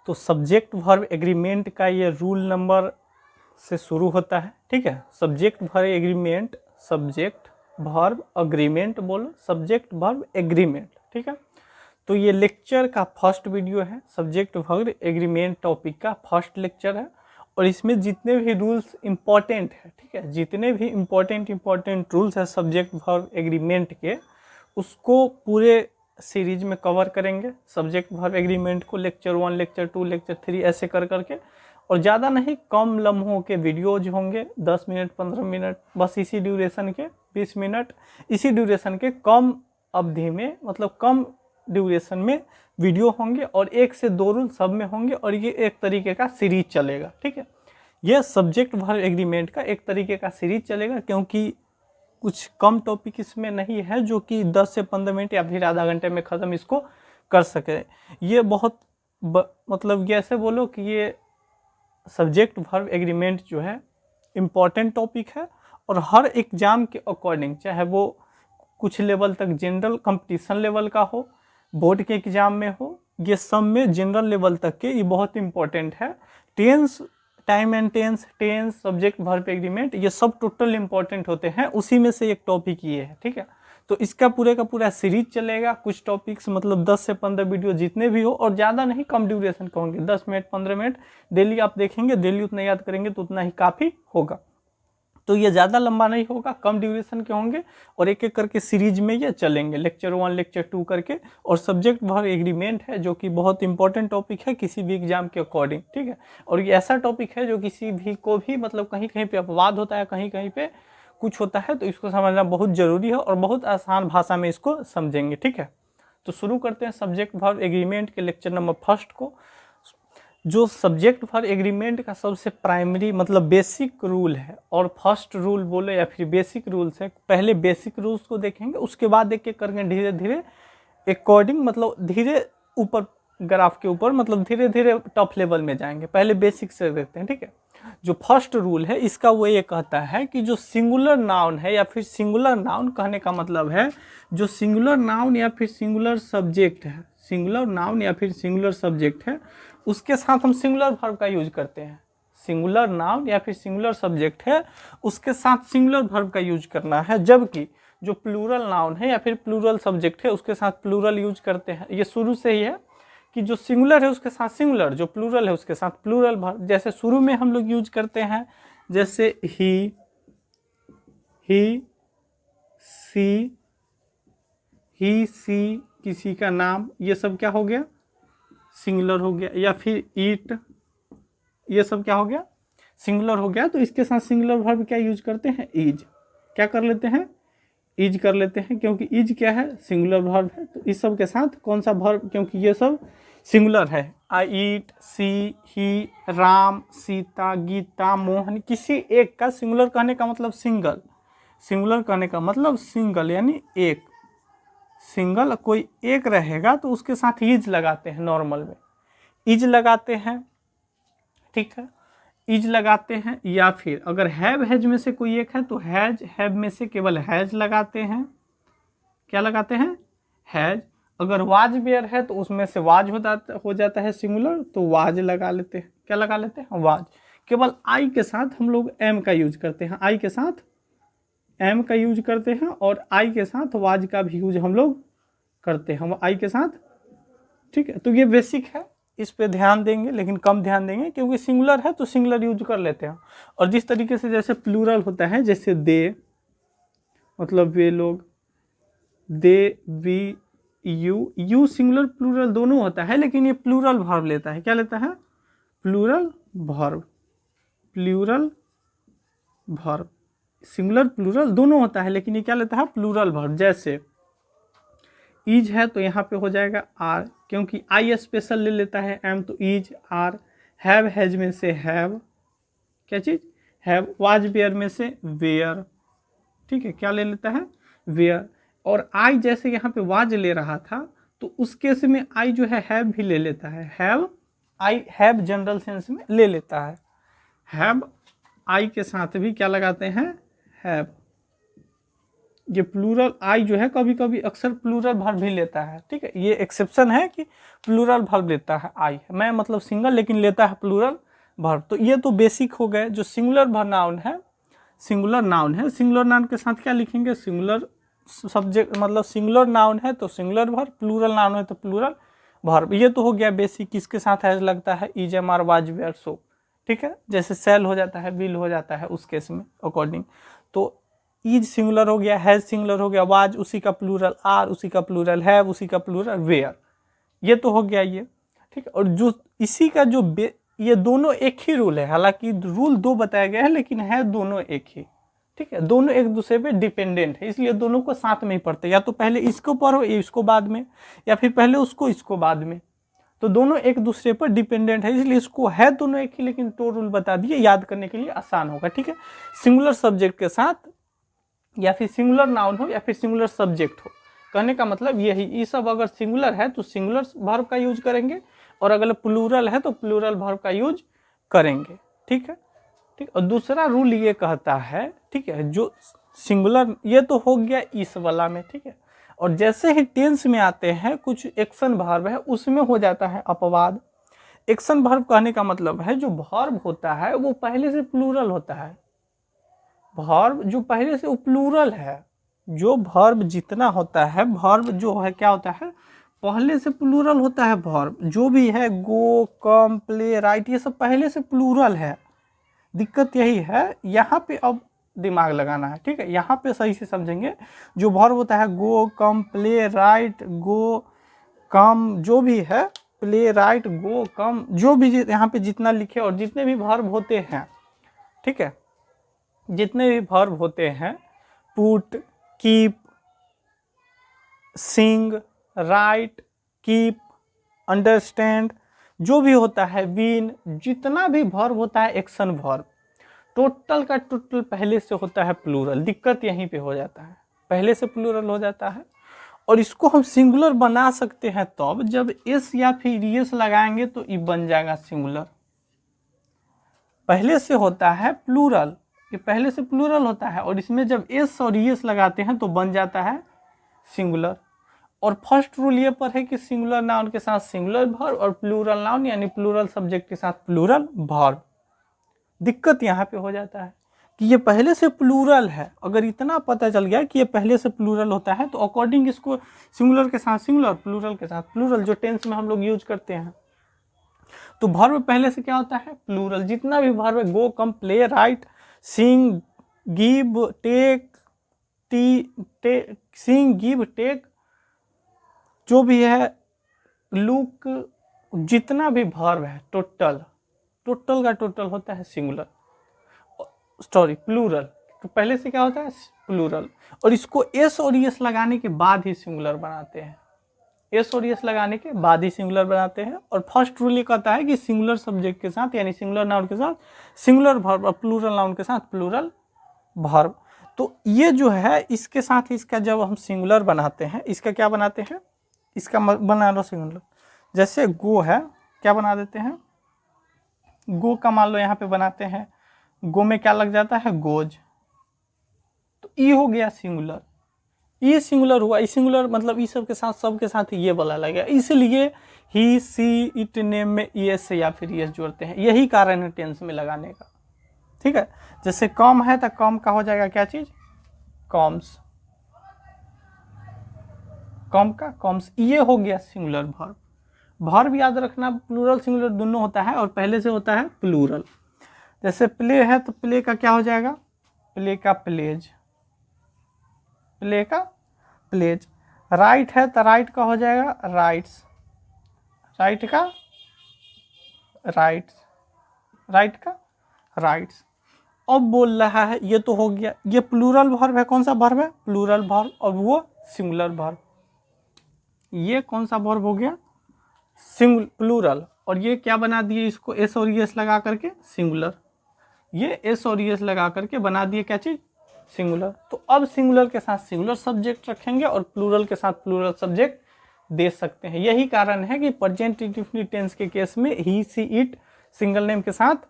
तो subject verb agreement का ये रूल नंबर से शुरू होता है, ठीक है। Subject verb agreement, subject verb agreement बोलो, सब्जेक्ट वर्ब एग्रीमेंट, ठीक है। तो ये लेक्चर का फर्स्ट वीडियो है, सब्जेक्ट वर्ब एग्रीमेंट टॉपिक का फर्स्ट लेक्चर है। और इसमें जितने भी रूल्स इंपॉर्टेंट है, ठीक है, जितने भी इंपॉर्टेंट रूल्स है सब्जेक्ट वर्ब एग्रीमेंट के, उसको पूरे सीरीज में कवर करेंगे। सब्जेक्ट वर्ब एग्रीमेंट को लेक्चर 1, लेक्चर 2, लेक्चर 3 ऐसे कर करके, और ज़्यादा नहीं, कम लम्हों के वीडियोज होंगे, 10 मिनट 15 मिनट, बस इसी ड्यूरेशन के, 20 मिनट, इसी ड्यूरेशन के कम अवधि में, मतलब कम ड्यूरेशन में वीडियो होंगे, और 1 से 2 रूल सब में होंगे, और ये एक तरीके का सीरीज चलेगा, ठीक है। ये सब्जेक्ट वर्ब एग्रीमेंट का एक तरीके का सीरीज चलेगा, क्योंकि कुछ कम टॉपिक इसमें नहीं है जो कि 10 से 15 मिनट या फिर आधा घंटे में ख़त्म इसको कर सके। ये बहुत मतलब ये ऐसे बोलो कि ये सब्जेक्ट वर्ब एग्रीमेंट जो है इम्पॉर्टेंट टॉपिक है, और हर एग्ज़ाम के अकॉर्डिंग, चाहे वो कुछ लेवल तक जनरल कंपटीशन लेवल का हो, बोर्ड के एग्ज़ाम में हो, ये सब में जनरल लेवल तक के ये बहुत इंपॉर्टेंट है। Tense, time and tense, subject verb agreement, ये सब टोटल इंपॉर्टेंट होते हैं, उसी में से एक टॉपिक ये है, ठीक है। तो इसका पूरे का पूरा सीरीज चलेगा, कुछ टॉपिक्स मतलब 10 से 15 वीडियो जितने भी हो, और ज़्यादा नहीं, कम ड्यूरेशन के होंगे, 10 मिनट 15 मिनट डेली आप देखेंगे, डेली उतना याद करेंगे तो उतना ही काफ़ी होगा। तो ये ज़्यादा लंबा नहीं होगा, कम ड्यूरेशन के होंगे, और एक एक करके सीरीज में ये चलेंगे, लेक्चर 1, लेक्चर 2 करके। और सब्जेक्ट वर्ब एग्रीमेंट है जो कि बहुत इंपॉर्टेंट टॉपिक है किसी भी एग्जाम के अकॉर्डिंग, ठीक है। और ये ऐसा टॉपिक है जो किसी भी को भी मतलब कहीं कहीं पे अपवाद होता है, कहीं कहीं पे कुछ होता है, तो इसको समझना बहुत ज़रूरी है, और बहुत आसान भाषा में इसको समझेंगे, ठीक है। तो शुरू करते हैं सब्जेक्ट वर्ब एग्रीमेंट के लेक्चर नंबर फर्स्ट को। जो सब्जेक्ट वर्ब एग्रीमेंट का सबसे प्राइमरी मतलब बेसिक रूल है, और फर्स्ट रूल बोले या फिर बेसिक रूल्स है, पहले बेसिक रूल्स को देखेंगे, उसके बाद एक एक करके धीरे धीरे अकॉर्डिंग मतलब धीरे ऊपर ग्राफ के ऊपर मतलब धीरे धीरे टॉप लेवल में जाएंगे। पहले बेसिक से देखते हैं, ठीक है। जो फर्स्ट रूल है इसका वो ये कहता है कि जो सिंगुलर नाउन है, या फिर सिंगुलर नाउन कहने का मतलब है जो सिंगुलर नाउन या फिर सिंगुलर सब्जेक्ट है, सिंगुलर नाउन या फिर सिंगुलर सब्जेक्ट है, उसके साथ हम सिंगुलर वर्ब का यूज करते हैं। सिंगुलर नाउन या फिर सिंगुलर सब्जेक्ट है, उसके साथ सिंगुलर वर्ब का यूज करना है। जबकि जो प्लूरल नाउन है या फिर प्लूरल सब्जेक्ट है, उसके साथ प्लूरल यूज करते हैं। ये शुरू से ही है कि जो सिंगुलर है उसके साथ सिंगुलर, जो प्लूरल है उसके साथ प्लूरल वर्ब। जैसे शुरू में हम लोग यूज करते हैं, जैसे ही, सी, किसी का नाम, ये सब क्या हो गया, सिंगुलर हो गया। या फिर ईट, ये सब क्या हो गया, सिंगुलर हो गया। तो इसके साथ सिंगुलर वर्ब क्या यूज करते हैं, इज, क्या कर लेते हैं, इज कर लेते हैं, क्योंकि इज क्या है, सिंगुलर वर्ब है। तो इस सब के साथ कौन सा वर्ब, क्योंकि ये सब सिंगुलर है, आई ईट, सी, ही, राम, सीता, गीता, मोहन, किसी एक का सिंगुलर कहने का मतलब सिंगल, सिंगुलर कहने का मतलब सिंगल यानी एक, सिंगल कोई एक रहेगा तो उसके साथ इज लगाते हैं, नॉर्मल में इज लगाते हैं, ठीक है, इज लगाते हैं। या फिर अगर हैव हैज में से कोई एक है तो हैज हैव में से केवल हैज लगाते हैं, क्या लगाते हैं, हैज। अगर वाज वेयर है तो उसमें से वाज हो जाता है सिंगुलर, तो वाज लगा लेते हैं, क्या लगा लेते हैं, वाज। केवल आई के साथ हम लोग एम का यूज करते हैं, आई के साथ एम का यूज करते हैं, और आई के साथ वाज का भी यूज हम लोग करते हैं, हम आई के साथ, ठीक है। तो ये बेसिक है, इस पे ध्यान देंगे, लेकिन कम ध्यान देंगे, क्योंकि सिंगुलर है तो सिंगुलर यूज कर लेते हैं। और जिस तरीके से जैसे प्लूरल होता है, जैसे दे मतलब वे लोग, दे, वी, यू सिंगुलर प्लूरल दोनों होता है, लेकिन ये प्लूरल वर्ब लेता है, क्या लेता है, plural verb, plural verb, singular plural दोनों होता है, लेकिन ये क्या लेता है, प्लूरल वर्ब। जैसे इज है तो यहाँ पे हो जाएगा आर, क्योंकि आई स्पेशल ले लेता है एम, तो इज आर। हैव हैज में से हैव, क्या चीज, हैव। वाज वेयर में से वेयर, ठीक है, क्या ले लेता है, वेयर। और आई जैसे यहाँ पे वाज ले रहा था, तो उस केस में आई जो है हैव भी ले लेता है, have, I have general sense में ले लेता है, हैव आई के साथ भी क्या लगाते हैं, हैव, ये प्लूरल आई जो है कभी कभी अक्सर प्लूरल वर्ब भी लेता है, ठीक है, ये एक्सेप्शन है कि प्लूरल वर्ब लेता है आई, मैं मतलब सिंगल लेकिन लेता है प्लूरल वर्ब। तो ये तो बेसिक हो गए। जो सिंगुलर नाउन है, सिंगुलर नाउन है, सिंगुलर नाउन के साथ क्या लिखेंगे, सिंगुलर सब्जेक्ट, मतलब सिंगुलर नाउन है तो सिंगुलर वर्ब, प्लूरल नाउन है तो प्लूरल वर्ब। ये तो हो गया बेसिक। किसके साथ है लगता है, is am are was were so, ठीक है, जैसे सेल हो जाता है, विल हो जाता है उस केस में अकॉर्डिंग। तो इज सिंगुलर हो गया, हैज सिंगुलर हो गया, वाज उसी का प्लूरल, आर उसी का प्लूरल, हैव उसी का प्लूरल, वेयर, ये तो हो गया ये, ठीक है। और जो इसी का जो ये दोनों एक ही रूल है, हालांकि रूल दो बताया गया है लेकिन है दोनों एक ही, ठीक है, दोनों एक दूसरे पे डिपेंडेंट है, इसलिए दोनों को साथ में ही पढ़ते, या तो पहले इसको पढ़ो इसको बाद में, या फिर पहले उसको इसको बाद में, तो दोनों एक दूसरे पर डिपेंडेंट है, इसलिए इसको है दोनों एक ही लेकिन दो रूल बता दिए, याद करने के लिए आसान होगा, ठीक है। सिंगुलर सब्जेक्ट के साथ या फिर सिंगुलर नाउन हो या फिर सिंगुलर सब्जेक्ट हो, कहने का मतलब यही, ये सब अगर सिंगुलर है तो सिंगुलर वर्ब का यूज करेंगे, और अगर प्लूरल है तो प्लूरल वर्ब का यूज करेंगे, ठीक है, ठीक। और दूसरा रूल ये कहता है, ठीक है, जो सिंगुलर, ये तो हो गया इस वाला में, ठीक है, और जैसे ही टेंस में आते हैं कुछ एक्शन वर्ब है उसमें हो जाता है अपवाद। एक्शन वर्ब कहने का मतलब है जो वर्ब होता है वो पहले से प्लूरल होता है, वर्ब जो पहले से प्लूरल है, जो वर्ब जितना होता है, वर्ब जो है क्या होता है, पहले से प्लूरल होता है वर्ब, जो भी है गो, कम, प्ले, राइट, ये सब पहले से प्लूरल है। दिक्कत यही है, यहाँ पे अब दिमाग लगाना है, ठीक है, यहाँ पे सही से समझेंगे। जो वर्ब होता है गो, कम, प्ले, राइट, गो, कम, जो भी है, प्ले, राइट, गो, कम, जो भी यहाँ पे जितना लिखे, और जितने भी वर्ब होते हैं, ठीक है, जितने भी वर्ब होते हैं, पुट, कीप, सिंग, राइट, कीप, अंडरस्टैंड, जो भी होता है, विन, जितना भी वर्ब होता है एक्शन वर्ब, टोटल का टोटल पहले से होता है प्लूरल। दिक्कत यहीं पे हो जाता है, पहले से प्लूरल हो जाता है, और इसको हम सिंगुलर बना सकते हैं तब जब एस या फिर एस लगाएंगे तो ये बन जाएगा सिंगुलर। पहले से होता है प्लूरल, ये पहले से प्लूरल होता है, और इसमें जब एस और एस लगाते हैं तो बन जाता है सिंगुलर। और फर्स्ट रूल ये पर है कि सिंगुलर नाउन के साथ सिंगुलर वर्ब, और प्लूरल नाउन यानी प्लूरल सब्जेक्ट के साथ प्लूरल वर्ब। दिक्कत यहाँ पे हो जाता है कि ये पहले से प्लूरल है, अगर इतना पता चल गया कि ये पहले से प्लूरल होता है तो अकॉर्डिंग इसको सिंगुलर के साथ सिंगुलर, प्लूरल के साथ प्लूरल, जो टेंस में हम लोग यूज करते हैं, तो वर्ब पहले से क्या होता है प्लूरल। जितना भी वर्ब है, गो, कम, प्ले, राइट, सिंग, गिव, टेक, सिंग, गिव, टेक, जो भी है, लुक, जितना भी वर्ब है, टोटल का टोटल होता है सिंगुलर, सॉरी प्लूरल। तो पहले से क्या होता है प्लूरल, और इसको एस और एस लगाने के बाद ही सिंगुलर बनाते हैं, एस और एस लगाने के बाद ही सिंगुलर बनाते हैं। और फर्स्ट रूल ये कहता है कि सिंगुलर सब्जेक्ट के साथ यानी सिंगुलर नाउन के साथ सिंगुलर वर्ब, और प्लूरल नाउन के साथ प्लूरल वर्ब। तो ये जो है इसके साथ इसका जब हम सिंगुलर बनाते हैं, इसका क्या बनाते हैं, इसका बना लो सिंगुलर। जैसे गो है, क्या बना देते हैं, गो का मान लो यहाँ पे बनाते हैं, गो में क्या लग जाता है, गोज, तो ये हो गया सिंगुलर, ये सिंगुलर हुआ। ये सिंगुलर मतलब इस सब के साथ, सबके साथ ये वाला लगेगा, इसलिए ही, सी, इट, नेम में एस या फिर एस जोड़ते हैं, यही कारण है टेंस में लगाने का, ठीक है। जैसे कम है तो कम का हो जाएगा क्या चीज, कॉम्स, कम का कॉम्स, ये हो गया सिंगुलर वर्ब। वर्ब याद रखना प्लूरल सिंगुलर दोनों होता है, और पहले से होता है प्लूरल। जैसे प्ले है तो प्ले का क्या हो जाएगा, प्ले का प्लेज, प्ले का प्लेज। राइट है तो राइट का हो जाएगा राइट्स, राइट का राइट्स, राइट का राइट्स। अब बोल रहा है, ये तो हो गया, ये प्लूरल वर्ब है, कौन सा वर्ब है, प्लूरल वर्ब, और वो सिंगुलर वर्ब। ये कौन सा वर्ब हो गया, प्लूरल, और ये क्या बना दिए इसको एस और एस लगा करके सिंगुलर, ये एस और एस लगा करके बना दिए क्या चीज, सिंगुलर। तो अब सिंगुलर के साथ सिंगुलर सब्जेक्ट रखेंगे और प्लूरल के साथ प्लूरल सब्जेक्ट दे सकते हैं। यही कारण है कि प्रेजेंट इंडेफिनिट टेंस के केस में ही, सी, इट सिंगल नेम के साथ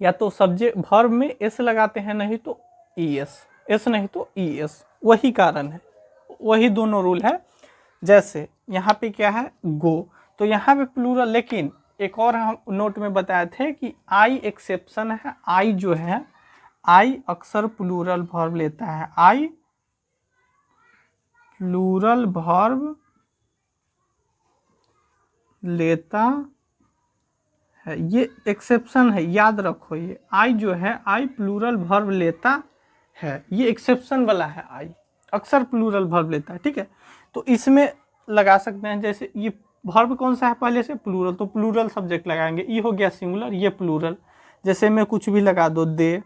या तो सब्जेक्ट वर्ब में एस लगाते हैं, नहीं तो ई एस। एस नहीं तो ई एस, वही कारण है, वही दोनों रूल है। जैसे यहाँ पे क्या है गो, तो यहाँ पे प्लूरल, लेकिन एक और हम नोट में बताए थे कि आई एक्सेप्शन है। आई जो है, आई अक्सर प्लूरल वर्ब लेता है, आई प्लूरल वर्ब लेता है, ये एक्सेप्शन है, याद रखो। ये आई जो है, आई प्लूरल वर्ब लेता है, ये एक्सेप्शन वाला है, आई अक्सर प्लूरल वर्ब लेता है, ठीक है। तो इसमें लगा सकते हैं, जैसे ये वर्ब कौन सा है पहले से, प्लूरल, तो प्लूरल सब्जेक्ट लगाएंगे, ये हो गया सिंगुलर, ये प्लूरल। जैसे मैं कुछ भी लगा दो, दे,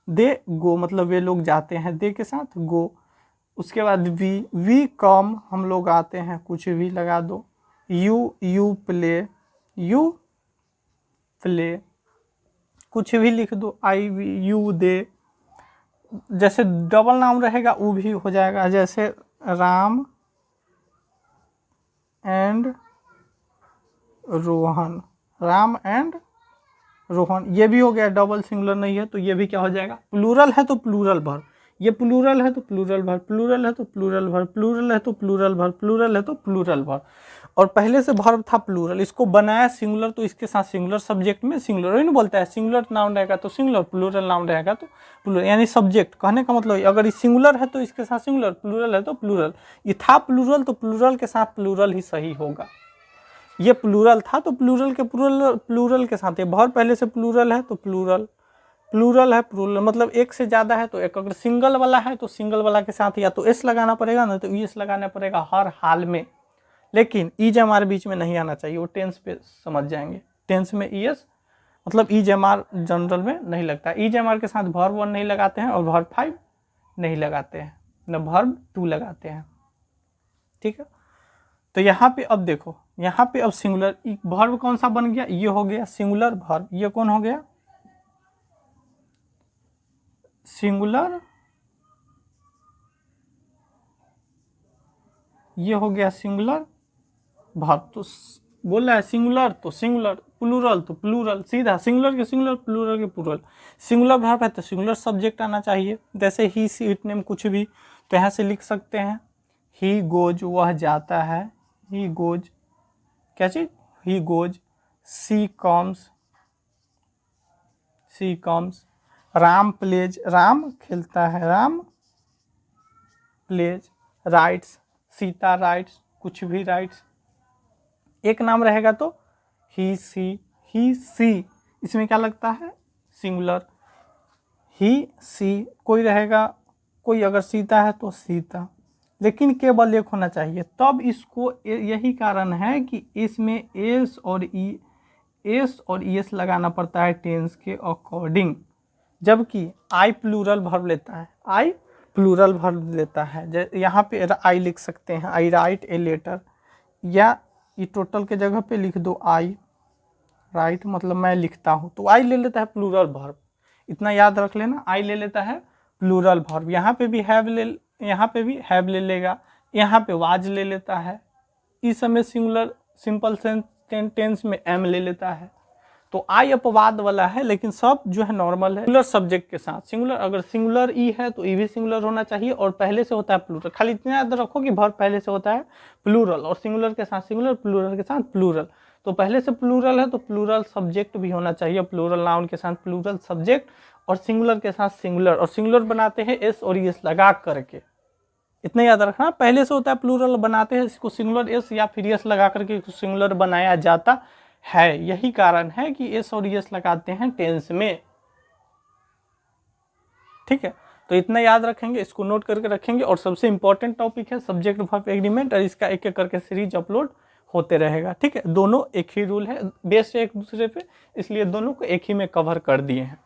दे गो, मतलब वे लोग जाते हैं, दे के साथ गो। उसके बाद वी कम, हम लोग आते हैं, कुछ भी लगा दो। यू प्ले, यू प्ले, कुछ भी लिख दो, आई यू दे। जैसे डबल नाउन रहेगा वो भी हो जाएगा, जैसे राम एंड रोहन, राम एंड रोहन, ये भी हो गया, डबल सिंगुलर नहीं है तो ये भी क्या हो जाएगा, प्लूरल है तो प्लूरल वर्ब, ये प्लूरल है तो प्लूरल वर्ब, प्लूरल है तो प्लूरल वर्ब, प्लूरल है तो प्लूरल वर्ब, प्लूरल है तो प्लूरल वर्ब। और पहले से वर्ब था प्लूरल, इसको बनाया सिंगुलर, तो इसके साथ सिंगुलर सब्जेक्ट में सिंगुलर, वही नहीं बोलता है सिंगुलर नाउन रहेगा तो सिंगुलर, प्लूरल नाउन रहेगा तो प्लूरल, यानी सब्जेक्ट कहने का मतलब अगर ये सिंगुलर है तो इसके साथ सिंगुलर, प्लूरल है तो प्लूरल। ये था प्लूरल तो प्लूरल के साथ प्लूरल ही सही होगा। ये प्लूरल था तो प्लूरल के प्लूरल के साथ, ये बहुत पहले से प्लूरल है तो प्लूरल, प्लूरल है प्लूरल, मतलब एक से ज़्यादा है तो एक, अगर सिंगल वाला है तो सिंगल वाला के साथ या तो एस लगाना पड़ेगा ना तो एस लगाना पड़ेगा हर हाल में। लेकिन ईज हमारे बीच में नहीं आना चाहिए, वो टेंस पे समझ जाएंगे। टेंस में ईएस मतलब ईज एमआर जनरल में नहीं लगता, ईज एमआर के साथ वर्ब 1 नहीं लगाते हैं और वर्ब 5 नहीं लगाते हैं, न वर्ब 2 लगाते हैं, ठीक है। तो यहाँ पे अब देखो, यहाँ पे अब सिंगुलर वर्ब कौन सा बन गया, ये हो गया सिंगुलर वर्ब, ये कौन हो गया सिंगुलर, ये हो गया सिंगुलर वर्ब। तो बोल रहा है सिंगुलर तो सिंगुलर, प्लूरल तो प्लूरल, सीधा सिंगुलर के सिंगुलर, प्लूरल के प्लूरल। सिंगुलर वर्ब है तो सिंगुलर सब्जेक्ट आना चाहिए, जैसे ही सी इट नेम कुछ भी, तो यहाँ से लिख सकते हैं ही गोज, वह जाता है, ही गोज, क्या चीज, he goes, she comes, she comes, Ram plays, Ram खेलता है, Ram plays, writes, Sita writes, कुछ भी राइट्स। एक नाम रहेगा तो ही सी, इसमें क्या लगता है सिंगुलर, ही सी, कोई रहेगा, कोई अगर सीता है तो सीता, लेकिन केवल एक होना चाहिए, तब इसको, यही कारण है कि इसमें एस और ई एस लगाना पड़ता है टेंस के अकॉर्डिंग, जबकि आई प्लूरल वर्ब लेता है, आई प्लूरल वर्ब लेता है। यहाँ पे आई लिख सकते हैं, आई राइट ए लेटर, या ये टोटल के जगह पे लिख दो आई राइट, मतलब मैं लिखता हूँ, तो आई ले लेता है प्लूरल वर्ब, इतना याद रख लेना, आई ले लेता है प्लूरल वर्ब। यहाँ पे भी हैव ले, यहाँ पे भी हैव ले लेगा, यहाँ पे वाज ले लेता है, इस समय सिंगुलर सिंपल टेंस में एम ले लेता है। तो आई अपवाद वाला है, लेकिन सब जो है नॉर्मल है सिंगुलर सब्जेक्ट के साथ। सिंगुलर, अगर सिंगुलर ई है तो ई भी सिंगुलर होना चाहिए और पहले से होता है प्लूरल। खाली इतना याद रखो कि वर्ब पहले से होता है प्लूरल, और सिंगुलर के साथ सिंगुलर, प्लूरल के साथ प्लूरल। तो पहले से प्लूरल है तो प्लूरल सब्जेक्ट भी होना चाहिए, प्लूरल नाउन के साथ प्लूरल सब्जेक्ट, और सिंगुलर के साथ सिंगुलर, और सिंगुलर बनाते हैं एस और एस लगा करके, इतना याद रखना। पहले से होता है प्लूरल, बनाते हैं इसको सिंगुलर एस या फिर एस लगा करके सिंगुलर बनाया जाता है, यही कारण है कि एस और एस लगाते हैं टेंस में, ठीक है। तो इतना याद रखेंगे, इसको नोट करके रखेंगे। और सबसे इंपॉर्टेंट टॉपिक है सब्जेक्ट वर्ब एग्रीमेंट, और इसका एक एक करके सीरीज अपलोड होते रहेगा, ठीक है। दोनों एक ही रूल है, बेस्ड है एक दूसरे पे, इसलिए दोनों को एक ही में कवर कर दिए हैं।